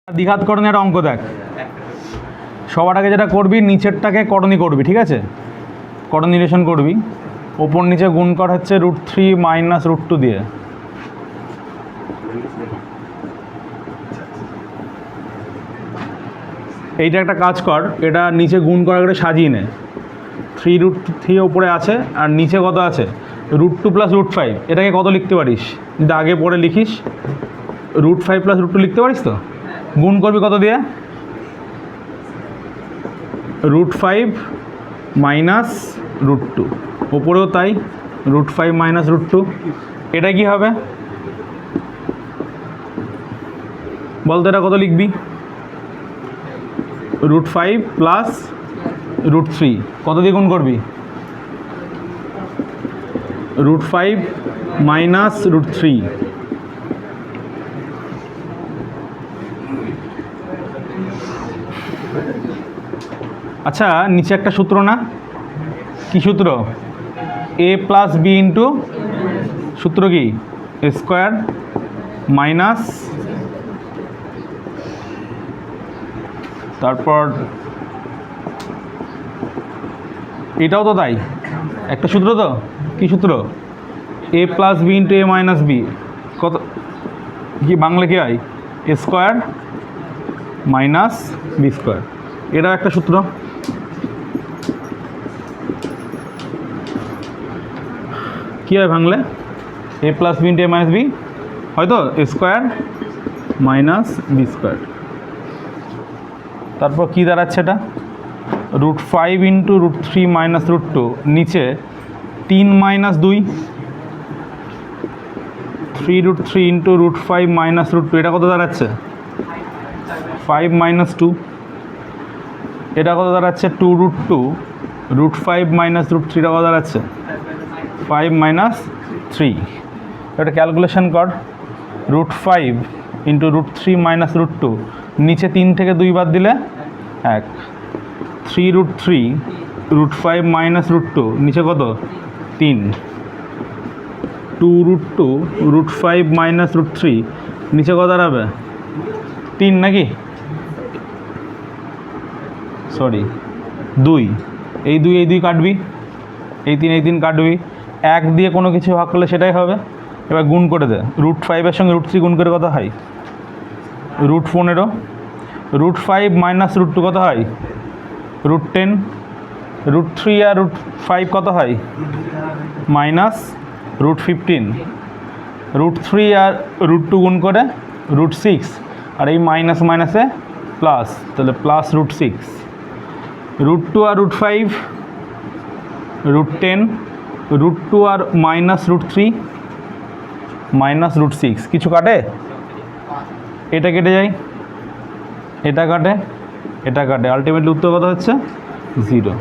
দ্বিঘাতকরণের একটা অঙ্ক দেখ। সবার আগে যেটা করবি নিচেরটাকে করণী করবি, ঠিক আছে? করণীলেশন করবি, ওপর নিচে গুণ কর হচ্ছে √3 - √2 দিয়ে। এইটা একটা কাজ কর, এটা নিচে গুণ করার করে সাজিয়ে নে। 3√3 ওপরে আছে আর নিচে কত আছে √2 + √5। এটাকে কত লিখতে পারিস যদি আগে পরে লিখিস? √5 + √2 লিখতে পারিস তো? গুণ করবি কত দিয়ে? √5 - √2, ওপরেও তাই, √5 - √2। এটা কি হবে বলতো? এটা কত লিখবি? √5 + √3 কত দিয়ে গুণ করবি? √5 - √3। আচ্ছা, নিচে একটা সূত্র না? কি সূত্র? a + b ইন্টু, সূত্র কি? স্কোয়ার মাইনাস, তারপর এটাও তো তাই, একটা সূত্র তো। কি সূত্র? a + b into a - b কত, কি বাংলা কি হয়? Square minus B square. এটাও একটা সূত্র। কী হয় Bangla? a + b into a - b হয়তো স্কোয়ার মাইনাস বি স্কোয়ার। তারপর কী দাঁড়াচ্ছে এটা? √5 ইন্টু √3 - √2, নিচে 3 - 2, 3√3 ইন্টু √5 - √2, এটা কত দাঁড়াচ্ছে? 5 - 2। এটা কত দাঁড়াচ্ছে? 2√2 √5 - √3, এটা কত দাঁড়াচ্ছে? 5 - 3। এটা ক্যালকুলেশন কর। √5 ইন্টু √3 - √2, নিচে 3 থেকে 2 বাদ দিলে 1। 3√3 √5 - √2, নিচে কত? 3। 2√2 √5 - √3, নিচে কত দাঁড়াবে? 3 নাকি? সরি 2। এই 2 কাটবি, এই 3 কাটবি, 1 দিয়ে কোনো কিছু ভাগ করলে সেটাই হবে। এবার গুণ করে দে। √5 এর সঙ্গে √3 গুণ করে কত হয়? √15। √5 - √2 কত হয়? √10। √3 আর √5 কত হয়? -√15। √3 আর √2 গুণ করে √6, আর এই মাইনাস মাইনাসে প্লাস, তাহলে +√6। √2 আর √5 √10, √2 আর -√3 -√6। কিছু কাটে? এটা কেটে যায়, এটা কাটে, এটা কাটে, আলটিমেটলি উত্তর কত হচ্ছে? 0।